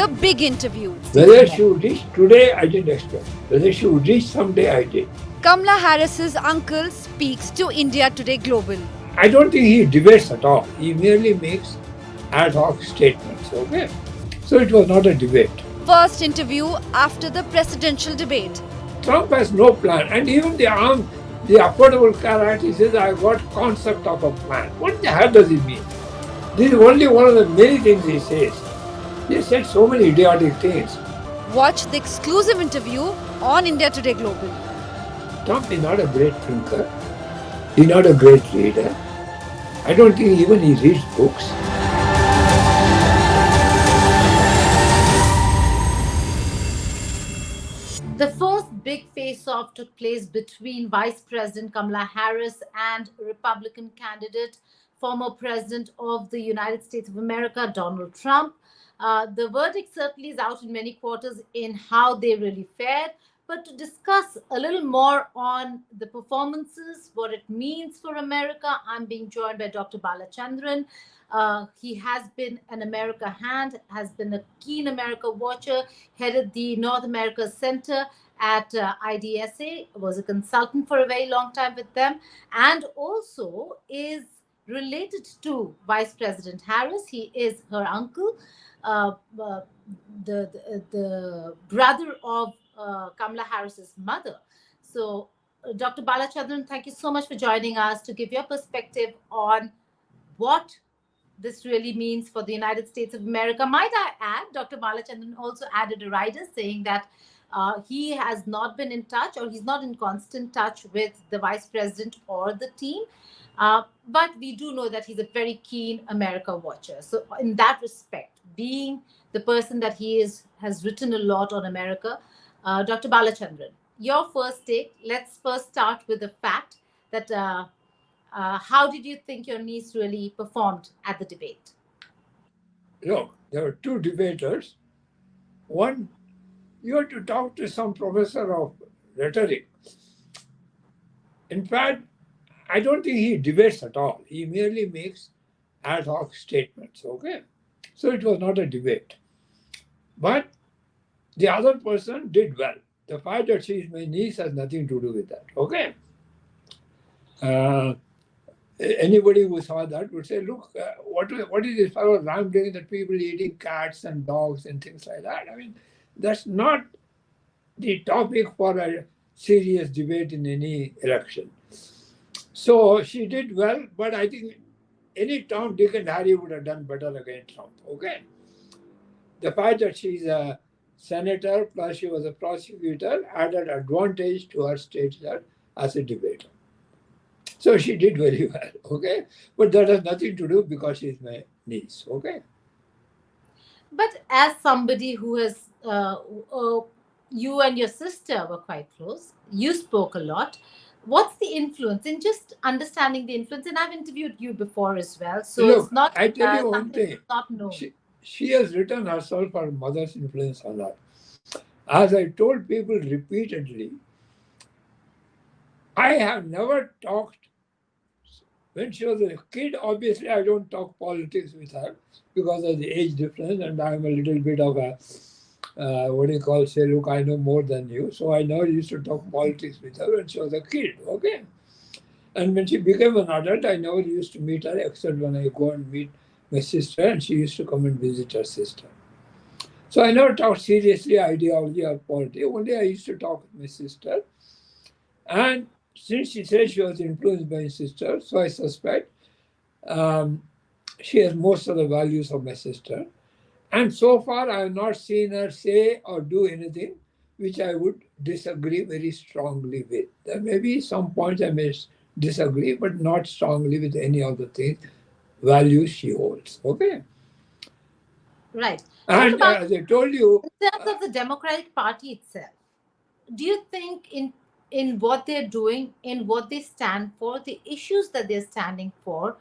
The big interview. Whether she would reach today, I didn't expect. Whether she would reach someday, I did. Kamala Harris's uncle speaks to India Today Global. I don't think he debates at all. He merely makes ad hoc statements, okay? So it was not a debate. First interview after the presidential debate. Trump has no plan. And even the Affordable Care Act, he says, I got concept of a plan. What the hell does it mean? This is only one of the many things he says. He said so many idiotic things. Watch the exclusive interview on India Today Global. Trump is not a great thinker. He's not a great reader. I don't think even he reads books. The first big face-off took place between Vice President Kamala Harris and Republican candidate, former President of the United States of America, Donald Trump. The verdict certainly is out in many quarters in how they really fared. But to discuss a little more on the performances, what it means for America, I'm being joined by Dr. Balachandran. He has been an America hand, has been a keen America watcher, headed the North America Center at IDSA, was a consultant for a very long time with them, and also is related to Vice President Harris. He is her uncle, the brother of Kamala Harris's mother. So, Dr. Balachandran, thank you so much for joining us to give your perspective on what this really means for the United States of America. Might I add, Dr. Balachandran also added a rider saying that he has not been in touch, or he's not in constant touch with the vice president or the team. But we do know that he's a very keen America watcher. So in that respect, being the person that he is, has written a lot on America. Dr. Balachandran, your first take. Let's first start with the fact that how did you think your niece really performed at the debate? Look, there were two debaters. One, you had to talk to some professor of rhetoric. In fact, I don't think he debates at all. He merely makes ad hoc statements, okay? So it was not a debate. But the other person did well. The fact that she is my niece has nothing to do with that, okay? Anybody who saw that would say, look, what is this fellow rambling that people eating cats and dogs and things like that? I mean, that's not the topic for a serious debate in any election. So she did well, but I think any Tom, Dick, and Harry would have done better against Trump, okay? The fact that she's a senator plus she was a prosecutor added advantage to her stature as a debater. So she did very well, okay? But that has nothing to do because she's my niece, okay? But as somebody who has, you and your sister were quite close, you spoke a lot. What's the influence? In just understanding the influence, and I've interviewed you before as well, so look, it's not I tell you one thing. Not known. She has written herself her mother's influence on her. As I told people repeatedly, I have never talked. When she was a kid, obviously I don't talk politics with her because of the age difference, and I'm a little bit of a, say, look, I know more than you. So I never used to talk politics with her when she was a kid, okay? And when she became an adult, I never used to meet her except when I go and meet my sister, and she used to come and visit her sister. So I never talked seriously ideology or politics. Only I used to talk with my sister. And since she said she was influenced by my sister, so I suspect she has most of the values of my sister. And so far, I have not seen her say or do anything which I would disagree very strongly with. There may be some points I may disagree, but not strongly with any of the things, values she holds. Okay? Right. And as I told you, in terms of the Democratic Party itself, do you think in what they're doing, in what they stand for, the issues that they're standing for,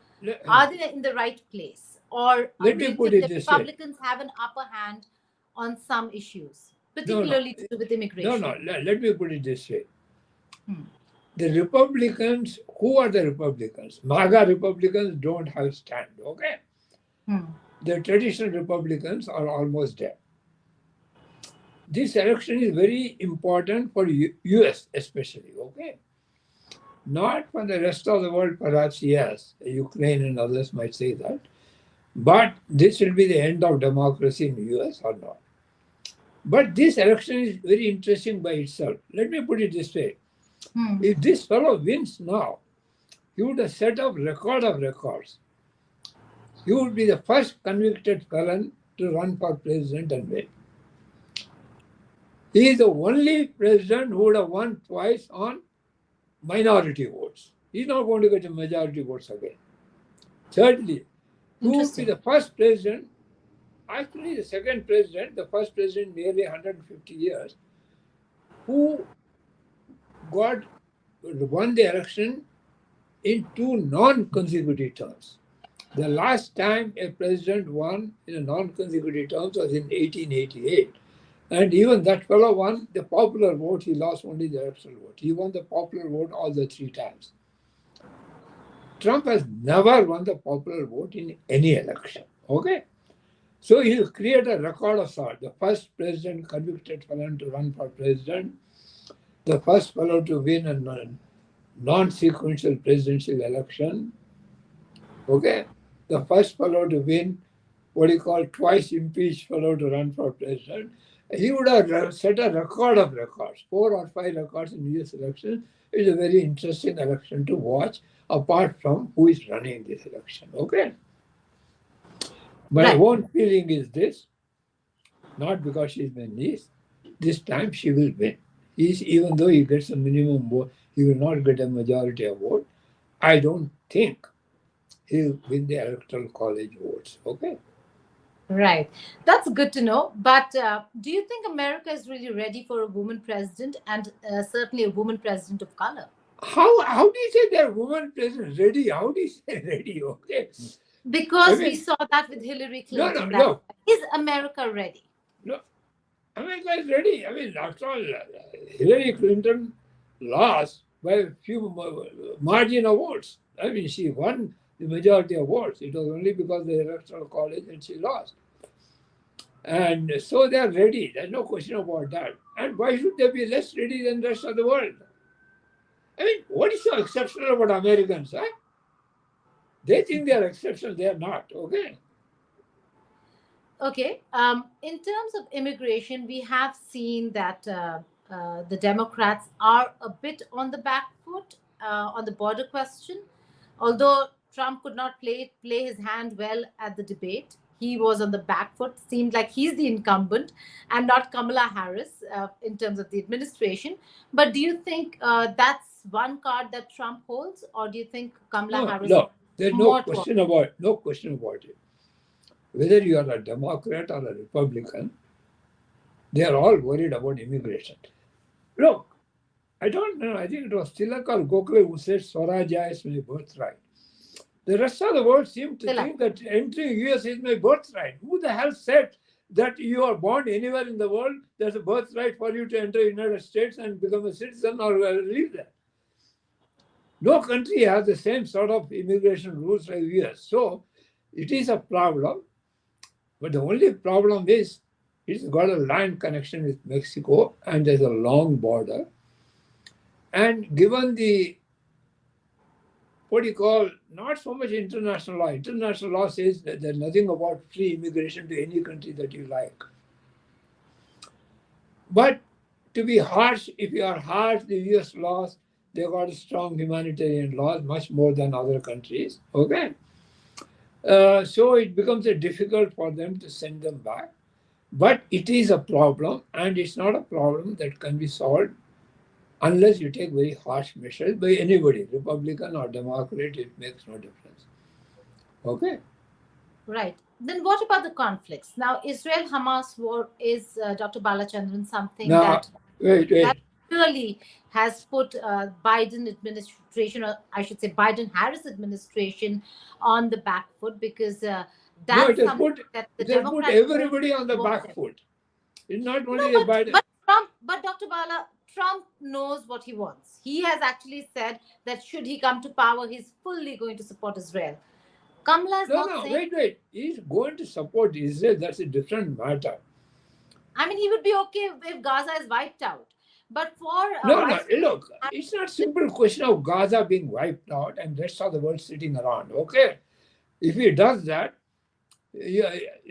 are they in the right place? Or do you think the Republicans have an upper hand on some issues, particularly to do with immigration? No, let me put it this way. The Republicans, who are the Republicans? MAGA Republicans don't have stand, okay? The traditional Republicans are almost dead. this election is very important for US especially, okay? Not for the rest of the world, perhaps, yes. Ukraine and others might say that. But this will be the end of democracy in the US or not. But this election is very interesting by itself. Let me put it this way. If this fellow wins now, he would have set up record of records. He would be the first convicted felon to run for president and win. He is the only president who would have won twice on minority votes. He's not going to get a majority votes again. Thirdly, who would be the first president, actually the second president, the first president in nearly 150 years, who won the election in 2 non-consecutive terms. The last time a president won in a non-consecutive terms was in 1888. And even that fellow won the popular vote, he lost only the electoral vote. He won the popular vote all the 3 times. Trump has never won the popular vote in any election, okay? So he'll create a record of sort. The first president convicted felon to run for president, the first fellow to win a non-sequential presidential election, okay? The first fellow to win what you call twice impeached fellow to run for president. He would have set a record of records, 4 or 5 records in US election. It's a very interesting election to watch, apart from who is running this election, okay? My own feeling is this, not because she's my niece, this time she will win. Even though he gets a minimum vote, he will not get a majority of vote. I don't think he'll win the electoral college votes, okay? Right. That's good to know. But do you think America is really ready for a woman president, and certainly a woman president of color? How do you say they're woman president ready? How do you say ready? Okay. Because we saw that with Hillary Clinton. No. Is America ready? No. America is ready. I mean, after all, Hillary Clinton lost by a few margin of votes. I mean, she won the majority of votes. It was only because of the electoral college and she lost. And so they are ready. There's no question about that. And why should they be less ready than the rest of the world? I mean, what is so exceptional about Americans? Huh? They think they are exceptional. They are not. Okay. Okay. In terms of immigration, we have seen that the Democrats are a bit on the back foot on the border question. Although Trump could not play his hand well at the debate, he was on the back foot. Seemed like he's the incumbent and not Kamala Harris in terms of the administration. But do you think that's one card that Trump holds, or do you think Kamala Harris? No, there's no question about it. Whether you are a Democrat or a Republican, they are all worried about immigration. Look, I don't know. I think it was Tilak or Gokhale who said Swarajya is my birthright. The rest of the world seem to think that entering US is my birthright. Who the hell said that you are born anywhere in the world, there's a birthright for you to enter the United States and become a citizen or live there? No country has the same sort of immigration rules like US. So it is a problem. But the only problem is it's got a land connection with Mexico and there's a long border. And given the, what do you call, not so much international law. International law says that there's nothing about free immigration to any country that you like. But to be harsh, if you are harsh, the US laws, they've got strong humanitarian laws, much more than other countries. Okay. So it becomes difficult for them to send them back. But it is a problem, and it's not a problem that can be solved unless you take very harsh measures by anybody, Republican or Democrat, it makes no difference. Okay? Right. Then what about the conflicts? Now, Israel-Hamas war is, Dr. Balachandran, something that really has put Biden administration, or I should say Biden-Harris administration, on the back foot, because that's something that the Democrats put everybody on the back foot. It's not only Biden. But Dr. Bala, Trump knows what he wants. He has actually said that should he come to power, he's fully going to support Israel. Kamala is not saying... Wait. He's going to support Israel. That's a different matter. I mean, he would be okay if Gaza is wiped out. But for No, look, it's not simple question of Gaza being wiped out and rest of the world sitting around. Okay, if he does that, you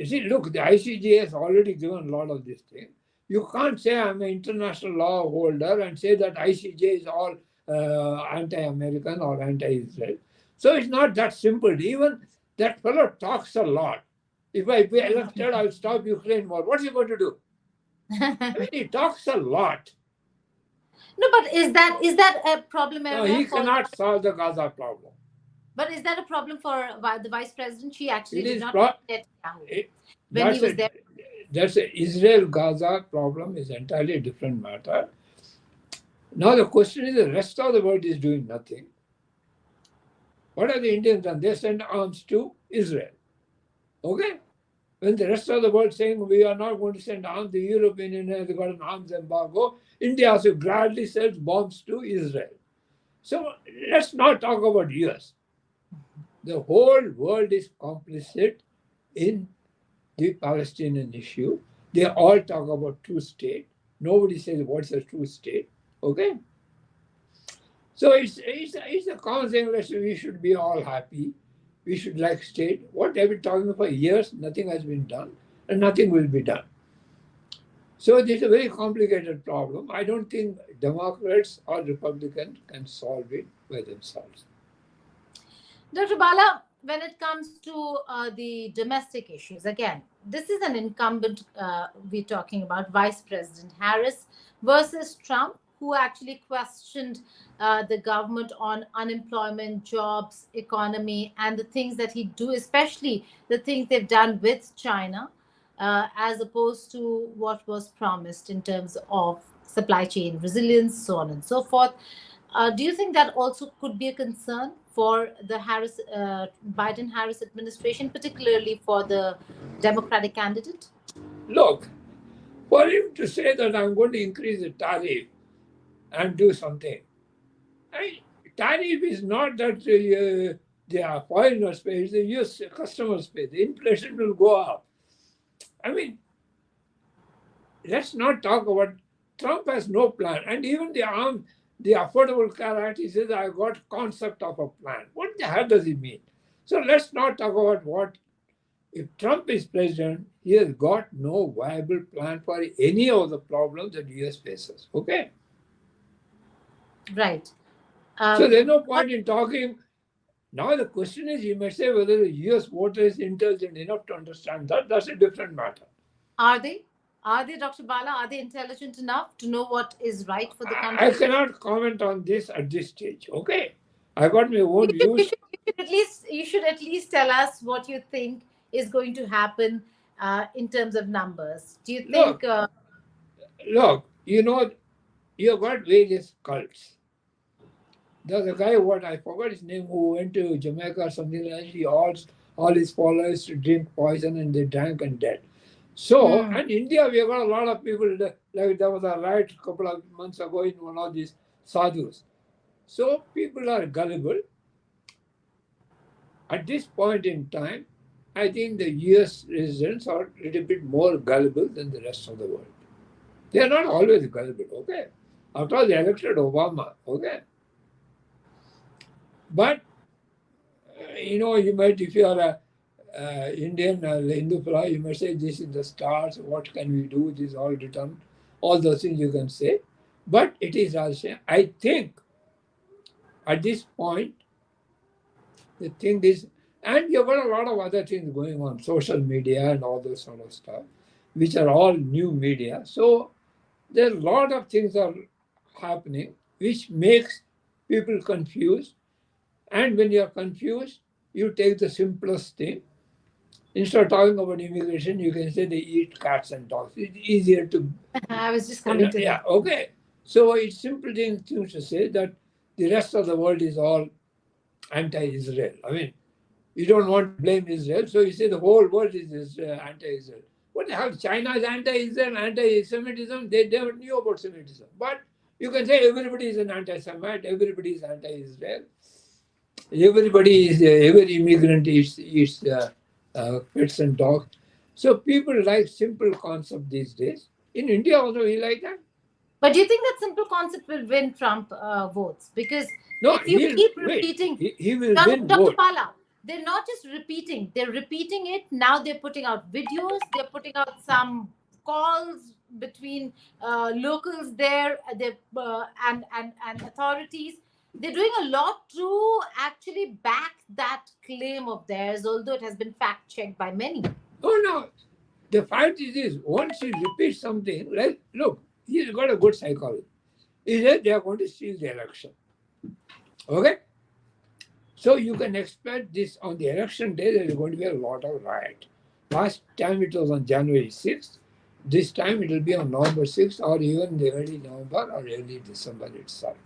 see, look, the ICJ has already given a lot of this thing. You can't say I'm an international law holder and say that ICJ is all anti-American or anti-Israel. So it's not that simple. Even that fellow talks a lot. If I be elected, I'll stop Ukraine war. What's he going to do? I mean, he talks a lot. No, but is that a problem No, area he for cannot solve the Gaza problem. But is that a problem for the vice president? She actually It did is not get when he was there. That's Israel-Gaza problem is entirely a different matter. Now the question is, the rest of the world is doing nothing. What have the Indians done? They send arms to Israel. Okay? When the rest of the world saying we are not going to send arms, the European Union has got an arms embargo. India also gladly sells bombs to Israel. So let's not talk about US. The whole world is complicit in the Palestinian issue. They all talk about two state. Nobody says what's a true state. Okay? So it's a common thing that we should be all happy. We should like state. What they've been talking for years, nothing has been done, and nothing will be done. So this is a very complicated problem. I don't think Democrats or Republicans can solve it by themselves. Dr. Bala, when it comes to the domestic issues, again, this is an incumbent we're talking about, Vice President Harris versus Trump, who actually questioned the government on unemployment, jobs, economy, and the things that he do, especially the things they've done with China, as opposed to what was promised in terms of supply chain resilience, so on and so forth. Do you think that also could be a concern for the Biden-Harris administration, particularly for the Democratic candidate? Look, for him to say that I'm going to increase the tariff and do something, tariff is not that the foreigners pay, it's the US customers pay. The inflation will go up. I mean, let's not talk about Trump has no plan. And even the Affordable Care Act, he says, I got concept of a plan. What the hell does it mean? So let's not talk about what, if Trump is president, he has got no viable plan for any of the problems that the US faces. Okay? Right. So there's no point in talking. Now the question is, you may say whether the US voter is intelligent enough to understand that. That's a different matter. Are they? Are they, Dr. Bala? Are they intelligent enough to know what is right for the country? I cannot comment on this at this stage. Okay, I got my own views. You should at least tell us what you think is going to happen in terms of numbers. Do you think? Look, you've got various cults. There's a guy, I forgot his name, who went to Jamaica or something like that. He asked all his followers to drink poison, and they drank and died. So, in India, we have got a lot of people, like there was a riot a couple of months ago in one of these sadhus. So, people are gullible. At this point in time, I think the US residents are a little bit more gullible than the rest of the world. They are not always gullible, okay? After all, they elected Obama, okay? But, you might, if you are a Indian Hindu fellow, you might say this is the stars, what can we do, this is all written, all those things you can say. But it is also, I think, at this point, the thing is, and you've got a lot of other things going on, social media and all those sort of stuff, which are all new media. So there are a lot of things are happening, which makes people confused. And when you're confused, you take the simplest thing. Instead of talking about immigration, you can say they eat cats and dogs. It's easier to... I was just coming to that. Yeah, okay. So it's simple thing to say that the rest of the world is all anti-Israel. I mean, you don't want to blame Israel, so you say the whole world is anti-Israel. What the hell? China is anti-Israel, anti-Semitism. They never knew about Semitism. But you can say everybody is an anti-Semite, everybody is anti-Israel. Every immigrant eats pets and dogs. So people like simple concept these days. In India also we like that. But do you think that simple concept will win Trump votes? Because No, if you he'll keep wait. repeating, He will win Dr. vote. Pala, they're not just repeating, they're repeating it. Now they're putting out videos, they're putting out some calls between locals there and authorities. They're doing a lot to actually back that claim of theirs, although it has been fact checked by many. Oh no. The fact is this, once he repeats something, like look, he's got a good psychology. He said they are going to steal the election. Okay? So you can expect this on the election day, there is going to be a lot of riot. Last time it was on January 6th. This time it will be on November 6th or even the early November or early December itself.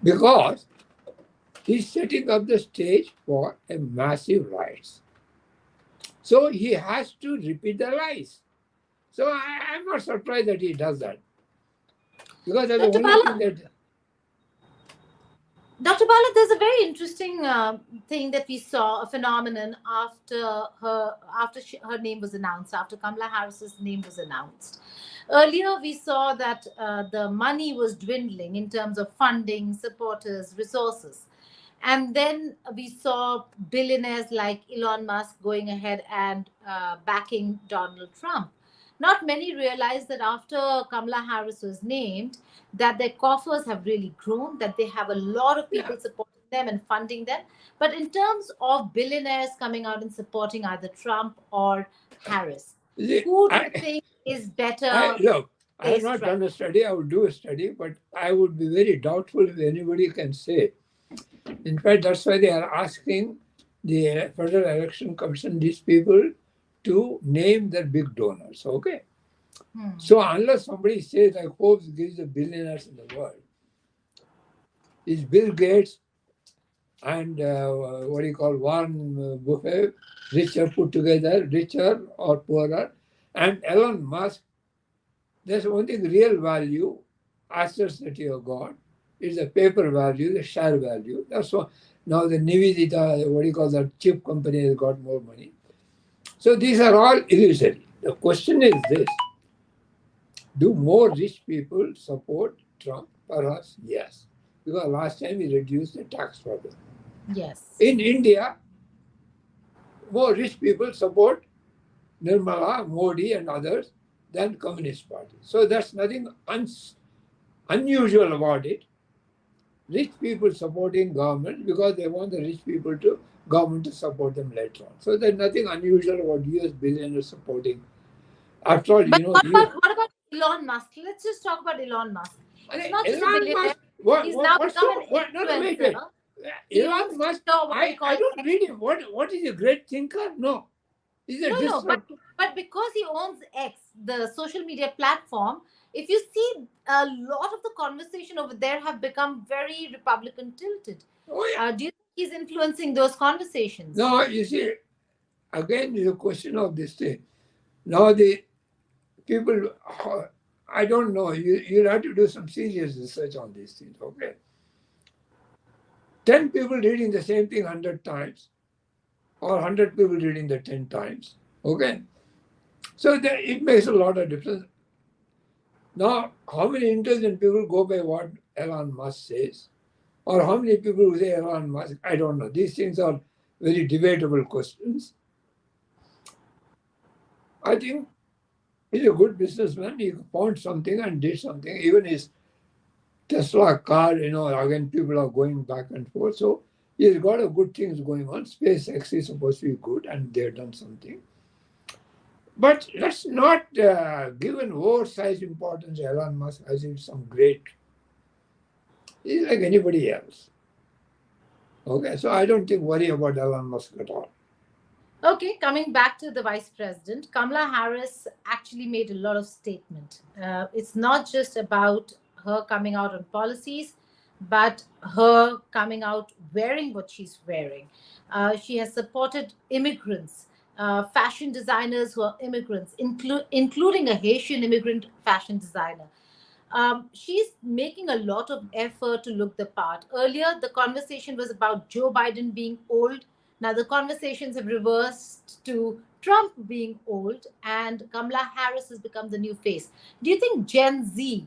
Because he's setting up the stage for a massive riot. So he has to repeat the lies. So I'm not surprised that he does that. Because that's the Dr. only Bala, thing that. Dr. Bala, there's a very interesting thing that we saw, a phenomenon after her name was announced, after Kamala Harris's name was announced. Earlier, we saw that the money was dwindling in terms of funding, supporters, resources. And then we saw billionaires like Elon Musk going ahead and backing Donald Trump. Not many realized that after Kamala Harris was named, that their coffers have really grown, that they have a lot of people supporting them and funding them. But in terms of billionaires coming out and supporting either Trump or Harris, who do you think is better? Look, I have not done a study. I would do a study, but I would be very doubtful if anybody can say. In fact, that's why they are asking the Federal Election Commission, these people, to name their big donors. Okay? So unless somebody says, like Forbes gives the billionaires in the world, is Bill Gates and what do you call Warren Buffett, richer put together, richer or poorer, and Elon Musk, there's one thing, real value, assets that you have got, is the paper value, the share value. That's what now the Nivedita, what do you call that, chip company has got more money. So these are all illusory. The question is this: do more rich people support Trump? Perhaps yes, because last time he reduced the tax for them. Yes. In India, more rich people support Nirmala, Modi, and others than Communist Party. So there's nothing unusual about it. Rich people supporting government because they want the rich people to government to support them later on. So there's nothing unusual about US billionaires supporting. After all, But you know. what about Elon Musk? Let's just talk about Elon Musk. He's not just a billionaire. He's now become an influencer. Wait. Elon Musk, I don't read him. What is he, a great thinker? No. He's a disruptor. But because he owns X, the social media platform, if you see, a lot of the conversation over there have become very Republican tilted. Oh, yeah. Do you think he's influencing those conversations? No, you see, again, it's a question of this thing. Now the people, I don't know, you'll have to do some serious research on these things, okay? 10 people reading the same thing 100 times, or 100 people reading the 10 times, okay? So it makes a lot of difference. Now, how many intelligent people go by what Elon Musk says? Or how many people who say Elon Musk? I don't know. These things are very debatable questions. I think he's a good businessman. He found something and did something. Even his Tesla car, again, people are going back and forth. So he's got a good things going on. SpaceX is supposed to be good, and they've done something. But let's not give an oversized importance to Elon Musk as if some great. He's like anybody else. Okay, so I don't think worry about Elon Musk at all. Okay, coming back to the Vice President, Kamala Harris actually made a lot of statement. It's not just about her coming out on policies, but her coming out wearing what she's wearing. She has supported immigrants, fashion designers who are immigrants, including a Haitian immigrant fashion designer. She's making a lot of effort to look the part. Earlier, the conversation was about Joe Biden being old. Now the conversations have reversed to Trump being old and Kamala Harris has become the new face. Do you think Gen Z,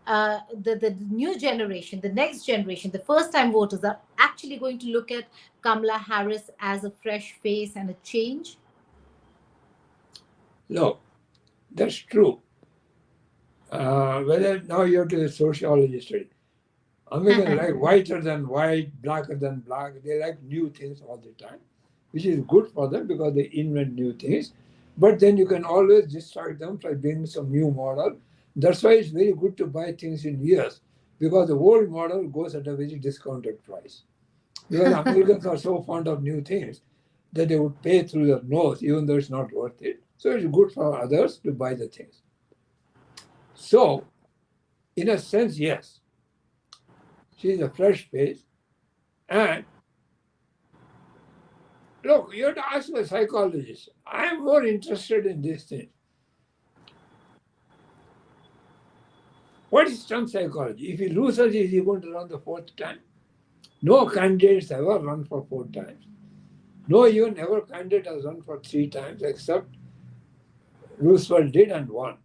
the new generation, the next generation, the first time voters are actually going to look at Kamala Harris as a fresh face and a change? No, that's true. Whether now you have to sociology study. Americans like whiter than white, blacker than black. They like new things all the time, which is good for them because they invent new things. But then you can always distract them by bringing some new model. That's why it's very good to buy things in years, because the old model goes at a very discounted price. Because Americans are so fond of new things that they would pay through their nose, even though it's not worth it. So it's good for others to buy the things. So, in a sense, yes, she's a fresh face. And look, you have to ask a psychologist. I am more interested in this thing. What is Trump's psychology? If he loses, is he going to run the fourth time? No candidates ever run for 4 times. No, even ever candidate has run for 3 times, except Roosevelt did and won.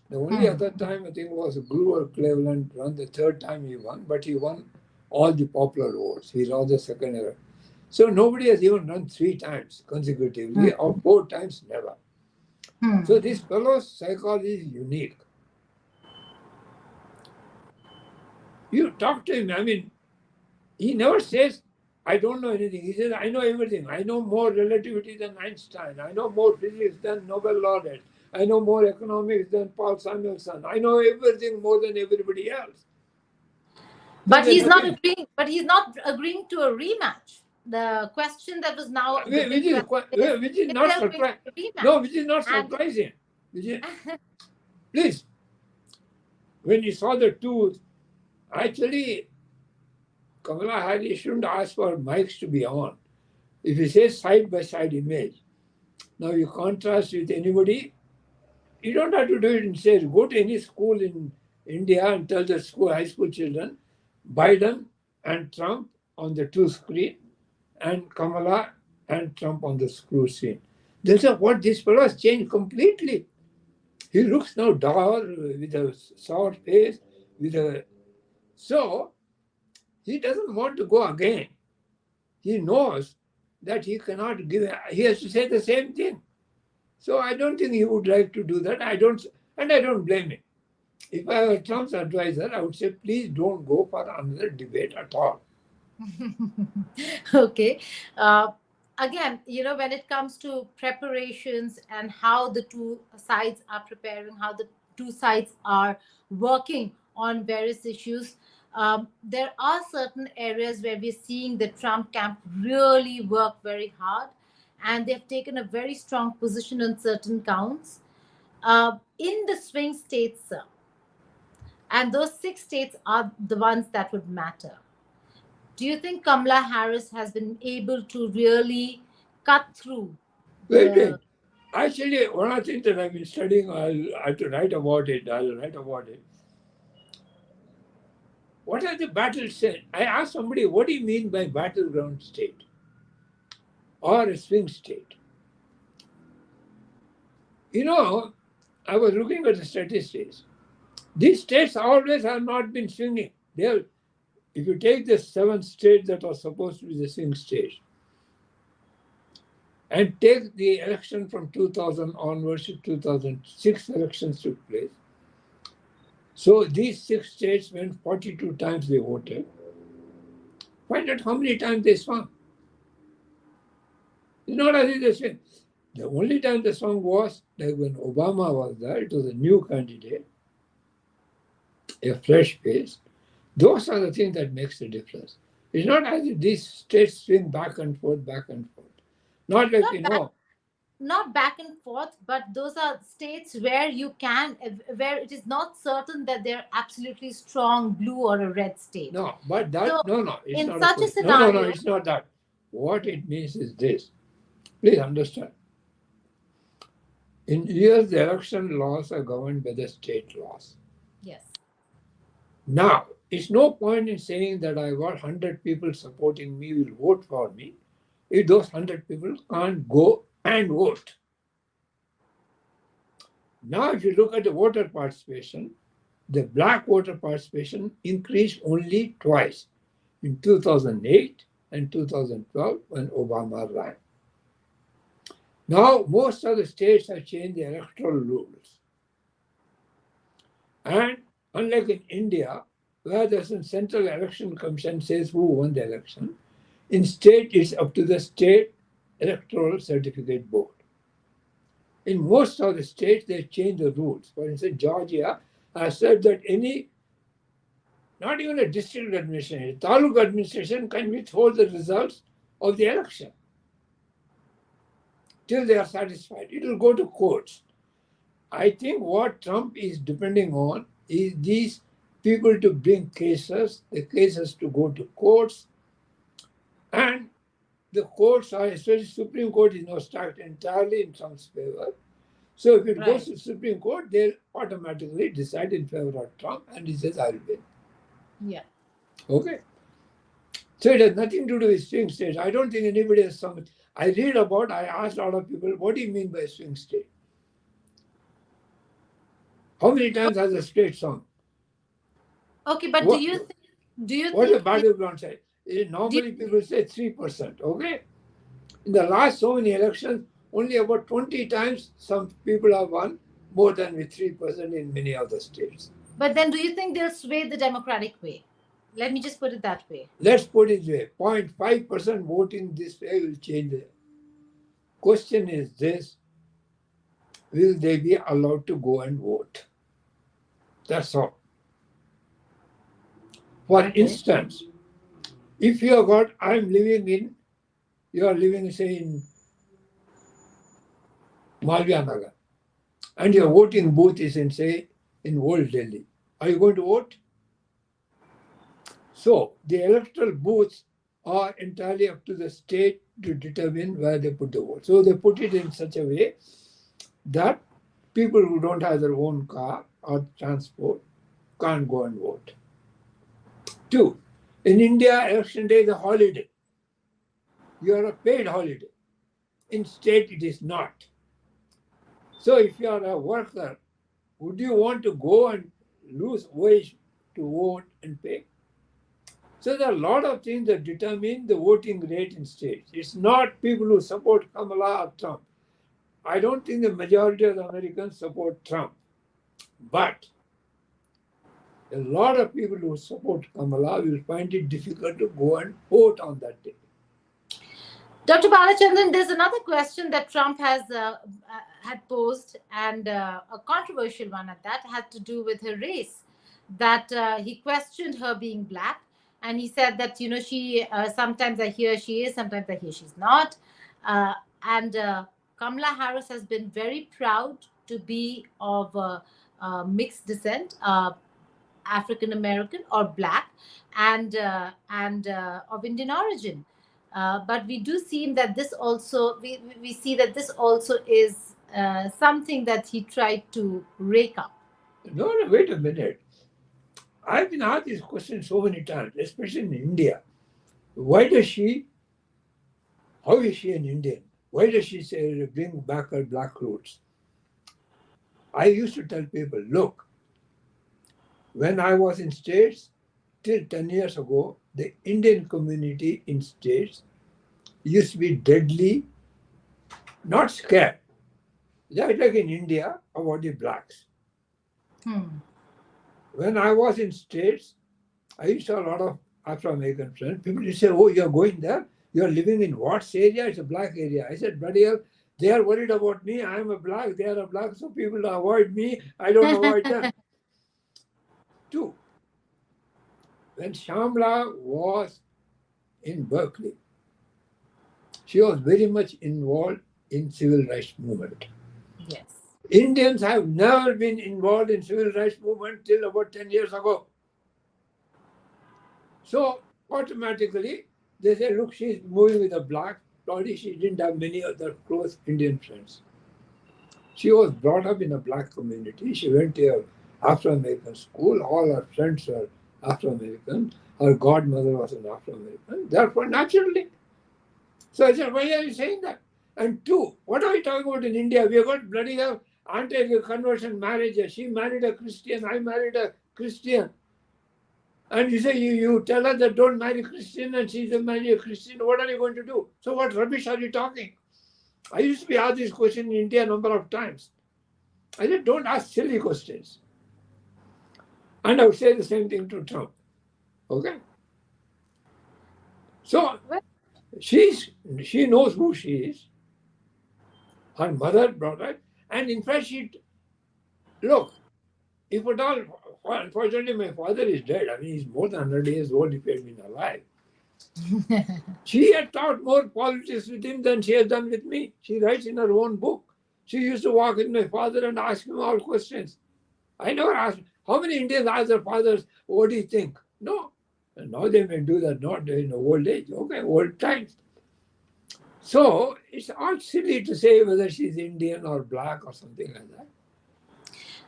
The only other time I think was Grover Cleveland run the 3rd time he won, but he won all the popular votes. He lost the second ever. So nobody has even run 3 times consecutively, or 4 times never. So this fellow's psychology is unique. You talk to him, I mean, he never says, I don't know anything. He says, I know everything. I know more relativity than Einstein. I know more physics than Nobel laureate. I know more economics than Paul Samuelson. I know everything more than everybody else. But he's not agreeing. But he's not agreeing to a rematch. The question that was now, which is not surprising. No, which is not surprising. Please, when you saw the two, actually, Kamala Harris shouldn't ask for mics to be on. If you say side by side image, now you contrast with anybody. You don't have to do it and say, go to any school in India and tell the high school children, Biden and Trump on the 2 screen, and Kamala and Trump on the screen. They'll say, what, this fellow has changed completely. He looks now dull, with a sour face, So, he doesn't want to go again. He knows that he cannot he has to say the same thing. So I don't think he would like to do that. I don't blame him. If I were Trump's advisor, I would say, please don't go for another debate at all. Okay. Again, when it comes to preparations and how the two sides are preparing, how the two sides are working on various issues, there are certain areas where we're seeing the Trump camp really work very hard, and they've taken a very strong position on certain counts. In the swing states, sir, and those 6 states are the ones that would matter. Do you think Kamala Harris has been able to really cut through? Wait. Actually, one of the things that I've been studying, I have to write about it. I'll write about it. What are the battle states? I asked somebody, what do you mean by battleground state or a swing state? I was looking at the statistics. These states always have not been swinging. If you take the 7 states that are supposed to be the swing states, and take the election from 2000 onwards to 2006 elections took place. So these 6 states, when 42 times they voted, find out how many times they swung. It's not as if they swing. The only time they swung was like when Obama was there. It was a new candidate, a fresh face. Those are the things that makes the difference. It's not as if these states swing back and forth. Not like, Not back and forth, but those are states where where it is not certain that they're absolutely strong blue or a red state. No, but that, so no, it's in not such a scenario. No, it's not that. What it means is this. Please understand. In US, the election laws are governed by the state laws. Yes. Now, it's no point in saying that I got 100 people supporting me will vote for me if those 100 people can't go and vote. Now, if you look at the voter participation, the black voter participation increased only twice, in 2008 and 2012 when Obama ran. Now, most of the states have changed the electoral rules. And unlike in India, where there's a central election commission says who won the election, in state it's up to the state electoral certificate board. In most of the states, they change the rules. For instance, Georgia has said that not even a district administration, taluk administration can withhold the results of the election till they are satisfied. It will go to courts. I think what Trump is depending on is these people to bring cases, the cases to go to courts, and the courts are, especially Supreme Court, is now stacked entirely in Trump's favor. So if it goes to Supreme Court, they'll automatically decide in favor of Trump, and he says, I'll win. Yeah. Okay. So it has nothing to do with swing states. I don't think anybody has some. I asked a lot of people, what do you mean by swing state? How many times has a state sung? Okay, but do you think what the battleground say? Normally people say 3%. Okay. In the last so many elections, only about 20 times some people have won more than with 3% in many other states. But then do you think they'll sway the Democratic way? Let me just put it that way. Let's put it this way. 0.5% voting this way will change it. Question is this: will they be allowed to go and vote? That's all. For instance, if you are living, say, in Malviya Nagar, and your voting booth is in Old Delhi, are you going to vote? So the electoral booths are entirely up to the state to determine where they put the vote. So they put it in such a way that people who don't have their own car or transport can't go and vote. 2, in India, election day is a holiday. You are a paid holiday. In state, it is not. So if you are a worker, would you want to go and lose wage to vote and pay? So there are a lot of things that determine the voting rate in states. It's not people who support Kamala or Trump. I don't think the majority of the Americans support Trump. But a lot of people who support Kamala will find it difficult to go and vote on that day. Dr. Balachandran, there's another question that Trump has had posed, and a controversial one at that, had to do with her race. That he questioned her being black, and he said that, she sometimes I hear she is, sometimes I hear she's not. And Kamala Harris has been very proud to be of mixed descent, African American or black, and of Indian origin. But we do see that this also, we see that this also is something that he tried to rake up. No, wait a minute. I've been asked this question so many times, especially in India. How is she an Indian? Why does she say bring back her black roots? I used to tell people, look, when I was in States, till 10 years ago, the Indian community in States used to be deadly, not scared, just like in India, about the blacks. When I was in States, I used to have a lot of Afro-American friends. People used to say, oh, you're going there? You're living in what area? It's a black area. I said, bloody hell, they are worried about me. I'm a black, they are a black, so people avoid me. I don't avoid them. 2, when Shamla was in Berkeley, she was very much involved in civil rights movement. Yes. Indians have never been involved in civil rights movement till about 10 years ago. So automatically they say, look, she's moving with a black. Probably she didn't have many other close Indian friends. She was brought up in a black community. She went to an Afro-American school. All her friends were Afro-American. Her godmother was an Afro-American. Therefore, naturally. So I said, why are you saying that? And two, what are we talking about in India? We have got bloody hell anti-conversion marriages. She married a Christian, I married a Christian. And you say you tell her that don't marry Christian and she's a marry a Christian. What are you going to do? So what rubbish are you talking? I used to be asked this question in India a number of times. I said, don't ask silly questions. And I would say the same thing to Trump. Okay? So she knows who she is. Her mother brought her. And in fact, look, if at all, unfortunately, my father is dead. I mean, he's more than 100 years old if he had been alive. She had taught more politics with him than she has done with me. She writes in her own book. She used to walk with my father and ask him all questions. I never asked, how many Indians ask their fathers, what do you think? No. And now they may do that, not in old age, okay, old times. So it's all silly to say whether she's Indian or black or something like that.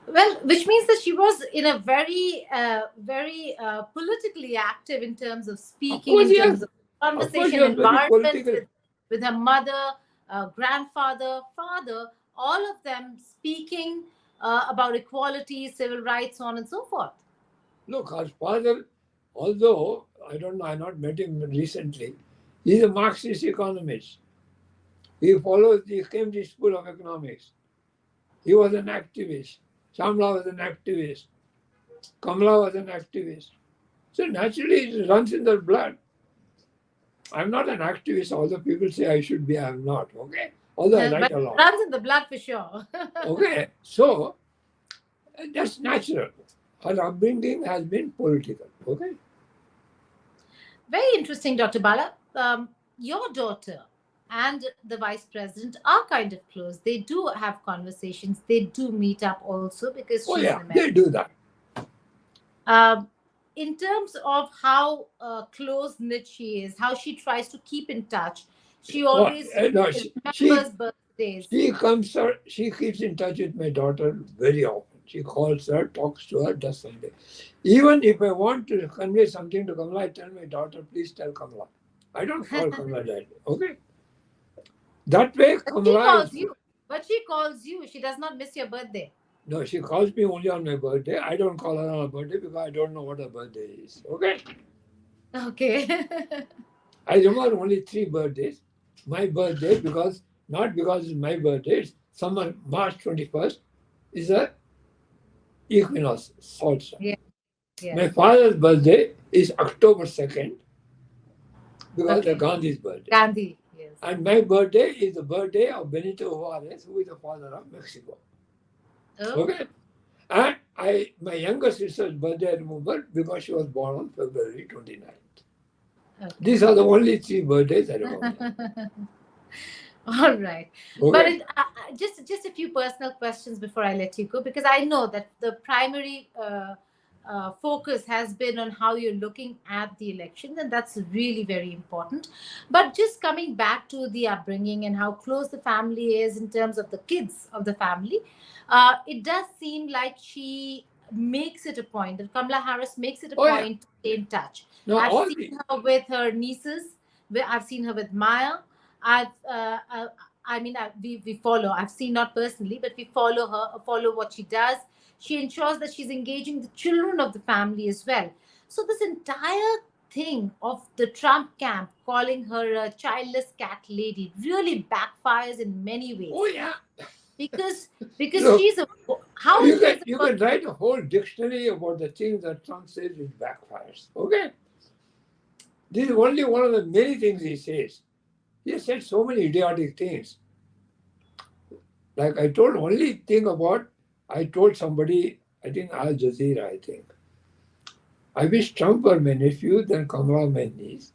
Well, which means that she was in a very politically active in terms of speaking, in terms of conversation environment with her mother, grandfather, father, all of them speaking about equality, civil rights, so on and so forth. Look, her father, although, I don't know, I've not met him recently, he's a Marxist economist. He follows the Cambridge School of Economics. He was an activist. Shamla was an activist. Kamala was an activist. So naturally it runs in their blood. I'm not an activist, although people say I should be, I'm not, okay? Although I write a lot. It runs in the blood for sure. Okay, so that's natural. Her upbringing has been political, okay? Very interesting, Dr. Bala. Your daughter and the vice president are kind of close. They do have conversations. They do meet up also because she's an American. They do that. In terms of how close-knit she is, how she tries to keep in touch, she always remembers birthdays. She keeps in touch with my daughter very often. She calls her, talks to her, does something. Even if I want to convey something to Kamala, I tell my daughter, please tell Kamala. I don't call Kamala that, okay? That way, Kamala But she calls you. She does not miss your birthday. No, she calls me only on my birthday. I don't call her on her birthday because I don't know what her birthday is. Okay? Okay. I remember only 3 birthdays. My birthday, not because it's my birthday, it's March 21st, is a equinox solstice. Yeah. My father's birthday is October 2nd because of Gandhi's birthday. Gandhi, yes. And my birthday is the birthday of Benito Juarez, who is the father of Mexico. Oh. Okay? And my younger sister's birthday I remember because she was born on February 29th. Okay. These are the only 3 birthdays I remember. All right. Okay. But just a few personal questions before I let you go, because I know that the primary focus has been on how you're looking at the elections, and that's really very important. But just coming back to the upbringing and how close the family is in terms of the kids of the family, it does seem like she makes it a point, that Kamala Harris makes it a point to stay in touch. No, I've seen her with her nieces. I've seen her with Maya. We follow. I've seen, not personally, but we follow her, follow what she does. She ensures that she's engaging the children of the family as well. So this entire thing of the Trump camp calling her a childless cat lady really backfires in many ways. Oh yeah. Because Look, she's a you can write a whole dictionary about the things that Trump says which backfires. Okay. This is only one of the many things he says. He has said so many idiotic things. Like I told somebody, I think Al Jazeera, I wish Trump were my nephew than Kamala my niece,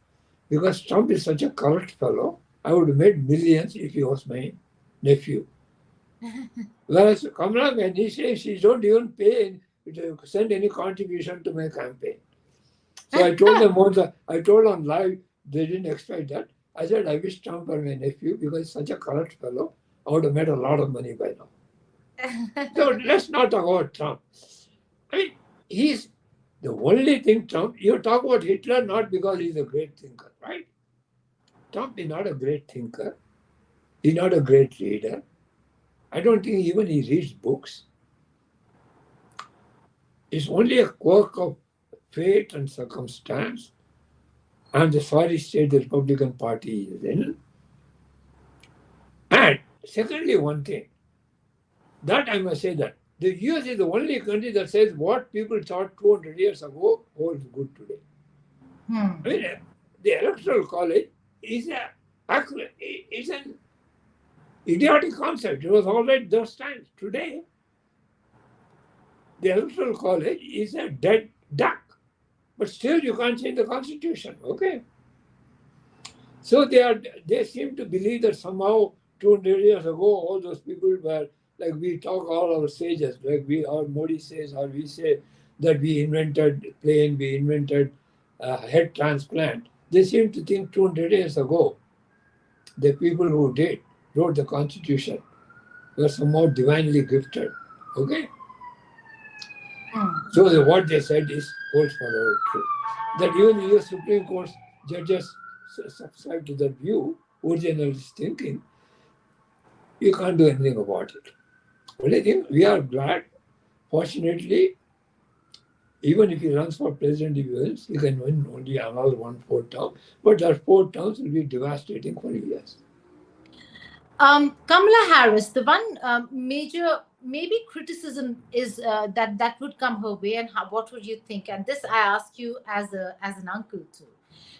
because Trump is such a corrupt fellow. I would have made millions if he was my nephew. Whereas Kamala my niece, she don't even pay to send any contribution to my campaign. So I told them I told on live, they didn't expect that. I said, I wish Trump were my nephew because he's such a corrupt fellow. I would have made a lot of money by now. So let's not talk about Trump. I mean, he's the only thing Trump, you talk about Hitler not because he's a great thinker, right? Trump is not a great thinker. He's not a great reader. I don't think even he reads books. It's only a quirk of fate and circumstance and the sorry state the Republican Party is in. And secondly, one thing, that I must say that the US is the only country that says what people thought 200 years ago holds good today. I mean, the Electoral College is an idiotic concept. It was all right those times. Today, the Electoral College is a dead duck. But still, you can't change the Constitution, okay? So they seem to believe that somehow 200 years ago, all those people were, like we talk all our sages, like our Modi says, or we say that we invented plane, we invented head transplant. They seem to think 200 years ago, the people who wrote the Constitution were somehow divinely gifted, okay? So what they said holds forever true. That even the US Supreme Court judges subscribe to that view, originalist thinking, you can't do anything about it. Only thing, we are glad, fortunately, even if he runs for president, he can win only another 1/4 term. But that 4 terms will be devastating for US. Kamala Harris, the one major maybe criticism is that would come her way, and what would you think? And this I ask you as an uncle too,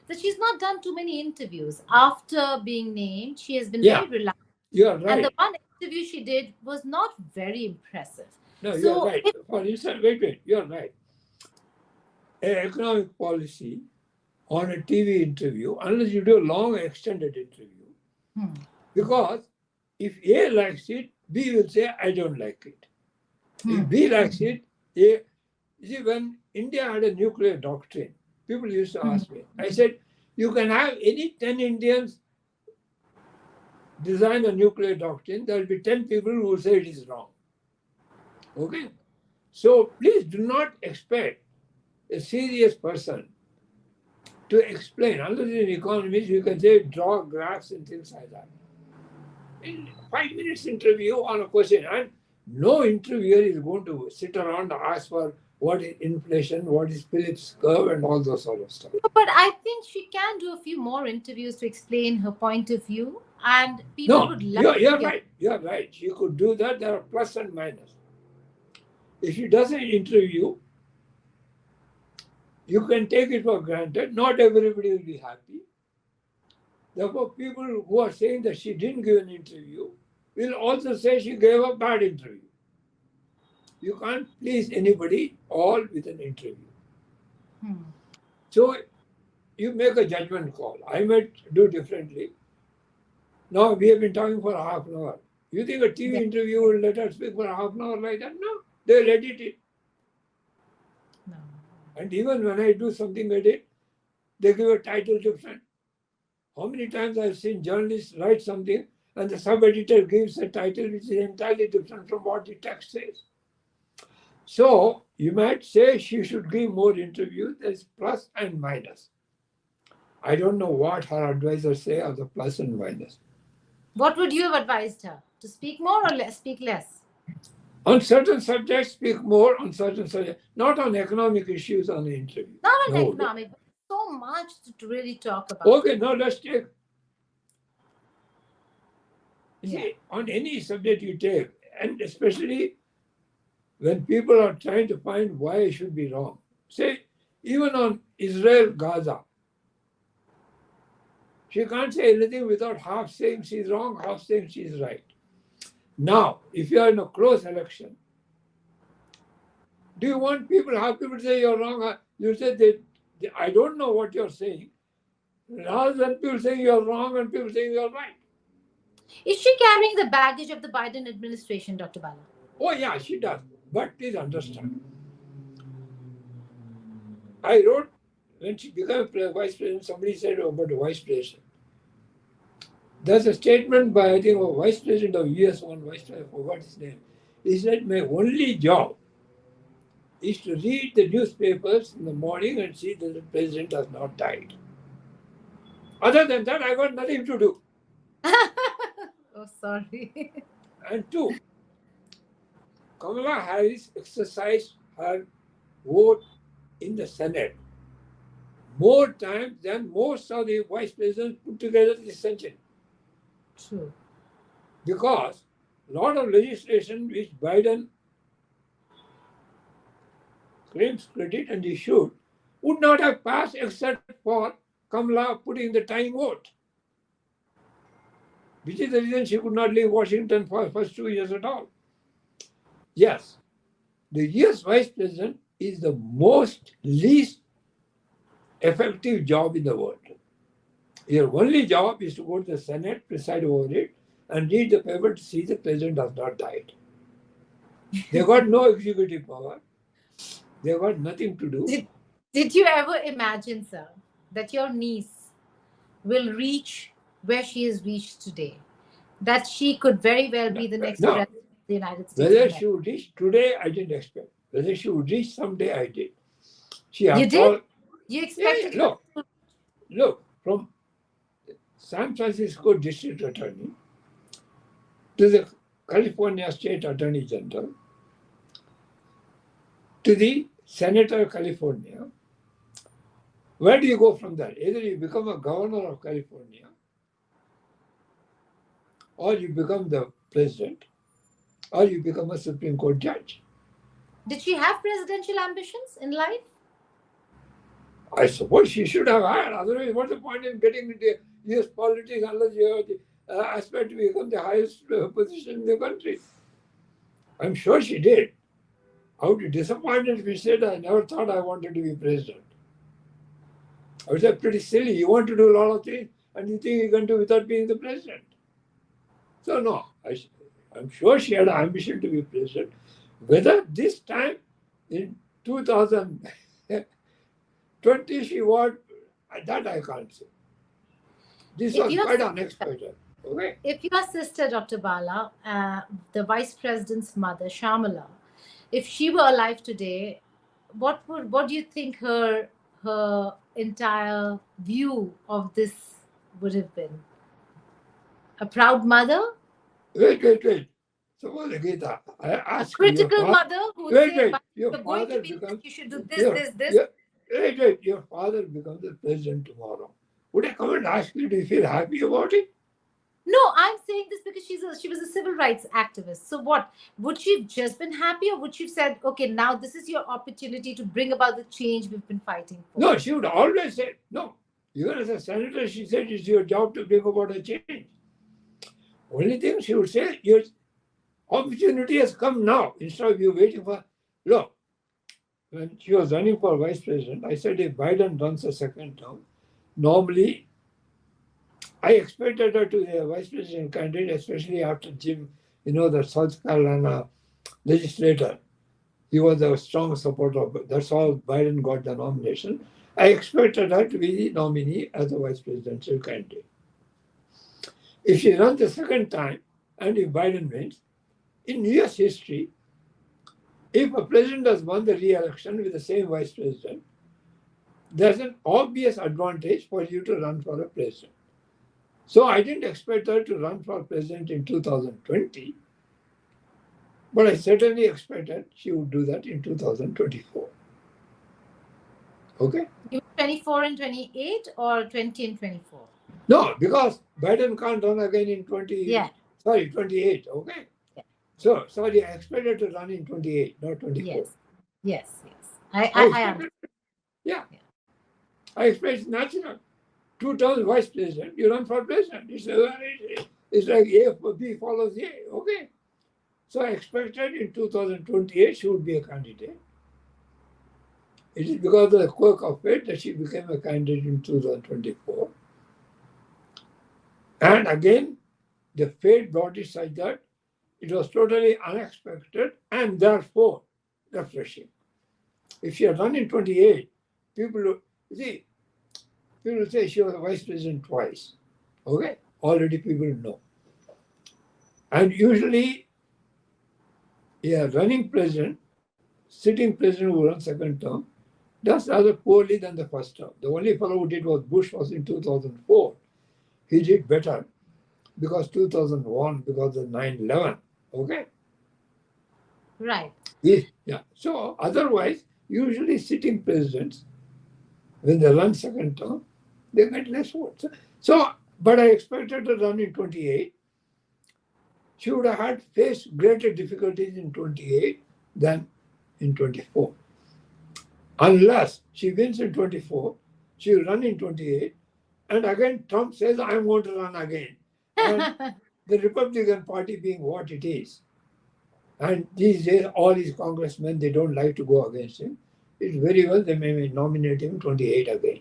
that she's not done too many interviews after being named. She has been very relaxed. You're right. And the one interview she did was not very impressive. No, you're right. For instance, wait, you're right. An economic policy on a TV interview, unless you do a long extended interview, because if A likes it, B will say, I don't like it. If B likes it, A. You see, when India had a nuclear doctrine, people used to ask me, I said, you can have any 10 Indians design a nuclear doctrine, there will be 10 people who will say it is wrong. Okay? So please do not expect a serious person to explain. Unless in economics, you can say draw graphs and things like that. In 5 minutes interview on a question, and no interviewer is going to sit around and ask for what is inflation, what is Phillips curve, and all those sort of stuff. But I think she can do a few more interviews to explain her point of view, and people would love you're right. You're right. She could do that. There are plus and minus. If she does an interview, you can take it for granted. Not everybody will be happy. Therefore, people who are saying that she didn't give an interview will also say she gave a bad interview. You can't please anybody all with an interview. So you make a judgment call. I might do differently. Now we have been talking for a half an hour. You think a TV interview will let us speak for a half an hour like that? No, they'll edit it. No. And even when I do something edit, they give a title different. How many times I've seen journalists write something and the sub-editor gives a title which is entirely different from what the text says. So you might say she should give more interviews. There's plus and minus. I don't know what her advisors say of the plus and minus. What would you have advised her? To speak more or speak less? On certain subjects, speak more. On certain subjects, not on economic issues on the interview. Not on economic, but so much to really talk about. Okay, now let's take. See, on any subject you take, and especially when people are trying to find why it should be wrong. Say, even on Israel, Gaza, she can't say anything without half saying she's wrong, half saying she's right. Now, if you are in a close election, do you want half people say you're wrong? You say I don't know what you're saying. Rather than people saying you're wrong and people saying you're right. Is she carrying the baggage of the Biden administration, Dr. Bala? Oh, yeah, she does. But please understand. I wrote, when she became vice president, somebody said about the vice president. There's a statement by, I think, a vice president of US, one vice president, I forgot his name. He said, my only job is to read the newspapers in the morning and see that the president has not died. Other than that, I got nothing to do. Oh, sorry. And two, Kamala Harris exercised her vote in the Senate more times than most of the vice presidents put together this century. True. Because a lot of legislation which Biden claims credit, and he should, would not have passed except for Kamala putting the tying vote, which is the reason she could not leave Washington for the first 2 years at all. Yes, the US vice president is the least effective job in the world. Your only job is to go to the Senate, preside over it, and read the paper to see the president has not died. They got no executive power. They got nothing to do. Did you ever imagine, sir, that your niece will reach where she has reached today? That she could very well be the next No. president of the United States? Whether she would reach today, I didn't expect. Whether she would reach someday, I did. You did? You expected? Yeah, look, from San Francisco District Attorney to the California State Attorney General to the Senator of California. Where do you go from there? Either you become a governor of California or you become the president or you become a Supreme Court judge. Did she have presidential ambitions in life? I suppose she should have had. Otherwise, what's the point in getting into US politics unless you have the aspect to become the highest position in the country? I'm sure she did. I would be disappointed if she said, I never thought I wanted to be president. I would say, pretty silly. You want to do a lot of things and you think you can do without being the president. So, no, I'm sure she had an ambition to be president. Whether this time in 2020 she was, that I can't say. This was quite unexpected. Okay. If your sister, Dr. Bala, the vice president's mother, Shamala, if she were alive today, what do you think her entire view of this would have been? A proud mother? Wait. So, Gita, I ask critical mother who would say, your you're father going to be becomes, you should do this. Wait, your father becomes the president tomorrow. Would I come and ask you, do you feel happy about it? No, I'm saying this because she was a civil rights activist. So what? Would she have just been happy, or would she have said, okay, now this is your opportunity to bring about the change we've been fighting for? No, she would always say, no. Even as a senator, she said it's your job to bring about a change. Only thing she would say, your opportunity has come now, instead of you waiting for, look, when she was running for vice president, I said if Biden runs a second term, normally I expected her to be a vice president candidate, especially after Jim, the South Carolina legislator. He was a strong supporter of it. That's how Biden got the nomination. I expected her to be the nominee as a vice presidential candidate. If she runs the second time, and if Biden wins, in US history, if a president has won the re-election with the same vice president, there's an obvious advantage for you to run for a president. So I didn't expect her to run for president in 2020, but I certainly expected she would do that in 2024. Okay? 24 and 28 or 20 and 24? No, because Biden can't run again in 28, okay? Yeah. So, sorry, I expected to run in 28, not 24. Yes. I am. Yeah. I expect it's natural. 2 terms vice president, you run for president. It's like A, B follows A, okay? So I expected in 2028 she would be a candidate. It is because of the quirk of fate that she became a candidate in 2024. And again, the fate brought it such that it was totally unexpected and therefore refreshing. If she had run in 28, people say she was a vice president twice. Okay? Already people know. And usually, a running president, sitting president who runs second term, does rather poorly than the first term. The only fellow who did was Bush was in 2004. He did better. because 2001, because of 9/11. Okay? Right. Yeah. So otherwise, usually sitting presidents, when they run second term, they get less votes. So, but I expected to run in 28. She would have had faced greater difficulties in 28 than in 24. Unless she wins in 24, she will run in 28, and again Trump says, I'm going to run again. And the Republican Party being what it is, and these days all his congressmen, they don't like to go against him. It's very well they may nominate him 28 again.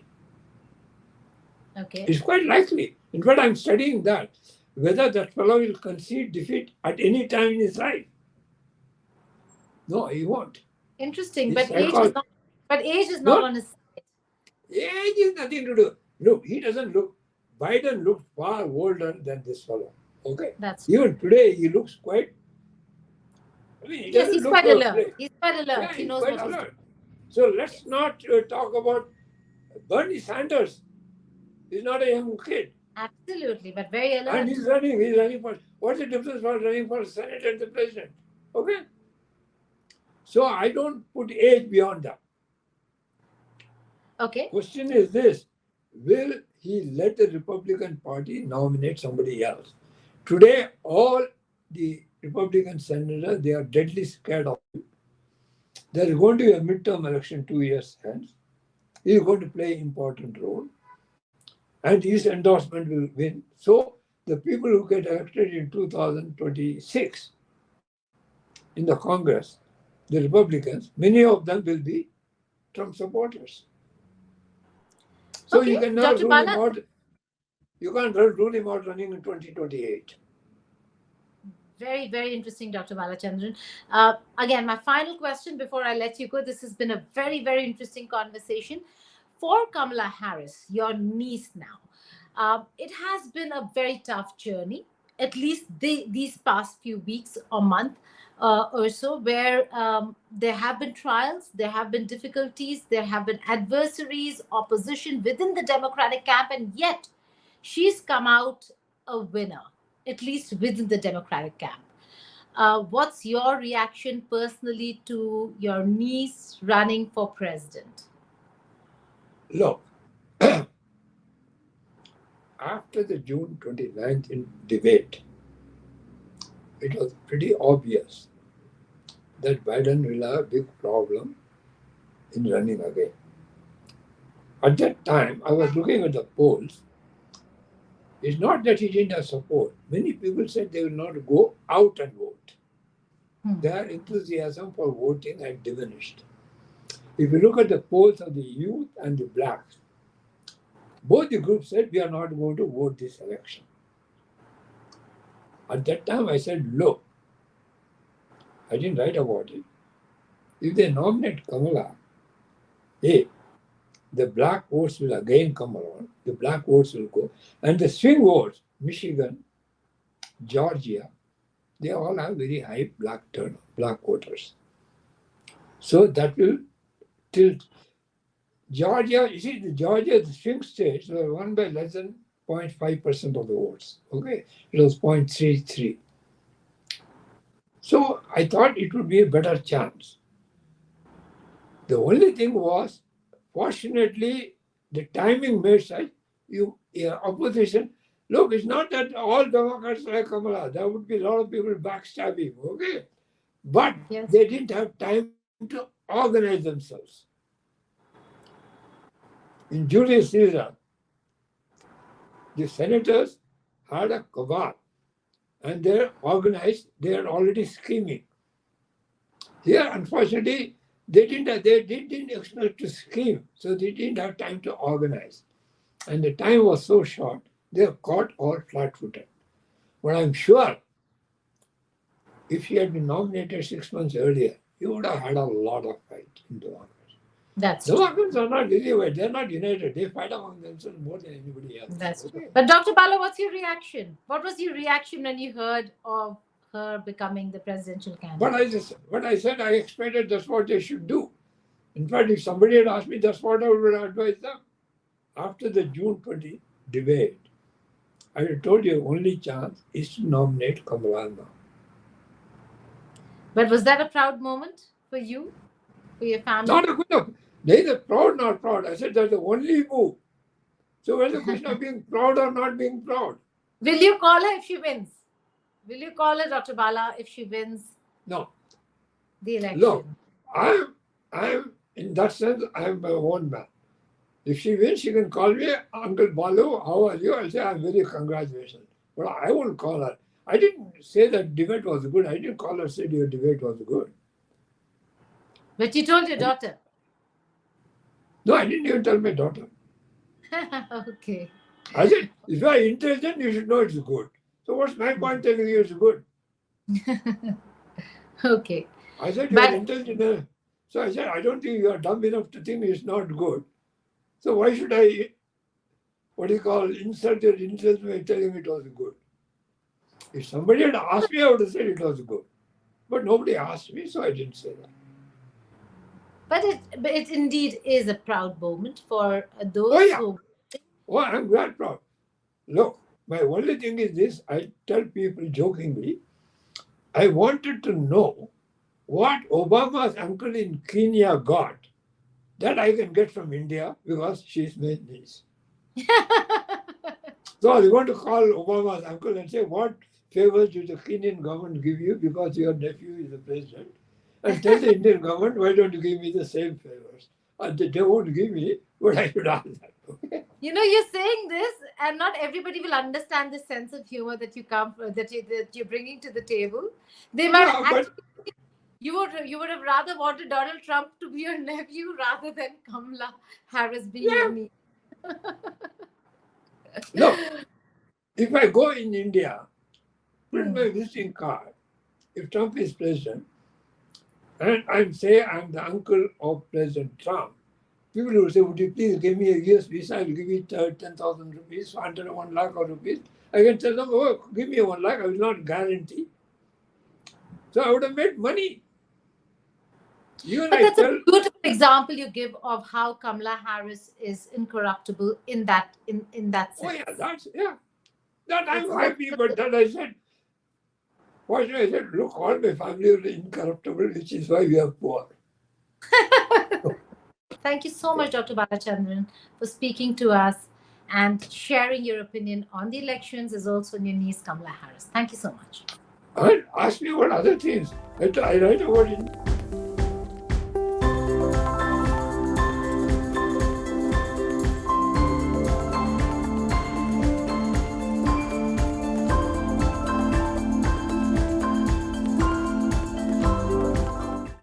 Okay. It's quite likely. In fact, I'm studying that, whether that fellow will concede defeat at any time in his life. No, he won't. Interesting. His But age is not No. on his side. Age is nothing to do. Look, he doesn't look. Biden looks far older than this fellow. Okay. That's Even today, he looks quite. I mean, he yes, doesn't he's look quite alert. play. He's quite alert. Yeah, He he's knows quite what he's doing. alert. So let's not talk about Bernie Sanders. He's not a young kid. Absolutely, but very alert. And he's running for, what's the difference for running for Senate and the president? Okay? So I don't put age beyond that. Okay. Question is this, will he let the Republican Party nominate somebody else? Today, all the Republican senators, they are deadly scared of him. There is going to be a midterm election 2 years hence. He is going to play an important role. And his endorsement will win. So the people who get elected in 2026 in the Congress, the Republicans, many of them will be Trump supporters. So Okay, you can never Dr. rule him Bala. out. You can't rule him out running in 2028. Very, very interesting, Dr. Balachandran. Again, my final question before I let you go. This has been a very, very interesting conversation. For Kamala Harris, your niece now, it has been a very tough journey, at least these past few weeks or month or so, where there have been trials, there have been difficulties, there have been adversaries, opposition within the Democratic camp, and yet she's come out a winner, at least within the Democratic camp. What's your reaction personally to your niece running for president? Look, after the June 29th debate, it was pretty obvious that Biden will have a big problem in running again. At that time, I was looking at the polls. It's not that he didn't have support. Many people said they will not go out and vote. Their enthusiasm for voting had diminished. If you look at the polls of the youth and the blacks, both the groups said we are not going to vote this election. At that time, I said, look, I didn't write about it. If they nominate Kamala, hey, the black votes will again come around. The black votes will go. And the swing votes, Michigan, Georgia, they all have very high black turnout, black voters. So that will tilt. Georgia, you see, the swing states were won by less than 0.5% of the votes. Okay, it was 0.33. So I thought it would be a better chance. The only thing was, fortunately, the timing made such opposition. Look, it's not that all Democrats like Kamala. There would be a lot of people backstabbing, okay? But Yes. they didn't have time to organize themselves. In Julius Caesar, the senators had a cabal and they're organized, they're already scheming. Here, unfortunately, they didn't expect to scheme, so they didn't have time to organize. And the time was so short, they were caught all flat-footed. But I'm sure if he had been nominated 6 months earlier, he would have had a lot of fight in democracy. That's true. Democrats are not divided, they're not united. They fight among themselves more than anybody else. That's true. But Dr. Bala, what's your reaction? What was your reaction when you heard of her becoming the presidential candidate? But I said I expected that's what they should do. In fact, if somebody had asked me, that's what I would advise them. After the June 20 debate, I told you, only chance is to nominate Kamala now. But was that a proud moment for you, for your family? Not a question. Neither proud nor proud. I said that's the only move. So where's the question of being proud or not being proud? Will you call her if she wins? Will you call her, Dr. Bala, if she wins No. the election? Look, I'm in that sense, I'm my own man. If she wins, she can call me, Uncle Balu, how are you? I'll say, I'm very congratulations. But I won't call her. I didn't say that debate was good. I didn't call her, said your debate was good. But you told your daughter. No, I didn't even tell my daughter. Okay. I said, if you are intelligent, you should know it's good. So what's my point telling you it's good? Okay. I said, you are intelligent. So I said, I don't think you are dumb enough to think it's not good. So why should I, insult your intelligence by telling it was good? If somebody had asked me, I would have said it was good. But nobody asked me, so I didn't say that. But it indeed is a proud moment for those who... Oh, I'm very proud. Look, my only thing is this, I tell people jokingly, I wanted to know what Obama's uncle in Kenya got that I can get from India because she's my niece. So I want to call Obama's uncle and say, what favors did the Kenyan government give you because your nephew is the president? And tell the Indian government, why don't you give me the same favors? And they won't give me, but I should ask that. Okay? You know, you're saying this, and not everybody will understand the sense of humor that that you're bringing to the table. They might you would have rather wanted Donald Trump to be your nephew rather than Kamala Harris being your niece. Look, if I go in India, print my visiting card, if Trump is president, and I'm the uncle of President Trump, people will say, would you please give me a US visa? I'll give you 10,000 rupees, 1 lakh of rupees. I can tell them, oh, give me 1 lakh, I will not guarantee. So I would have made money. But that's a beautiful example you give of how Kamala Harris is incorruptible in that sense. Oh yeah, that I'm happy, but that I said, what should I say? Look, all my family are incorruptible, which is why we are poor. Thank you so much, Dr. Balachandran, for speaking to us and sharing your opinion on the elections, as also on your niece Kamala Harris. Thank you so much. And ask me what other things. I write about it.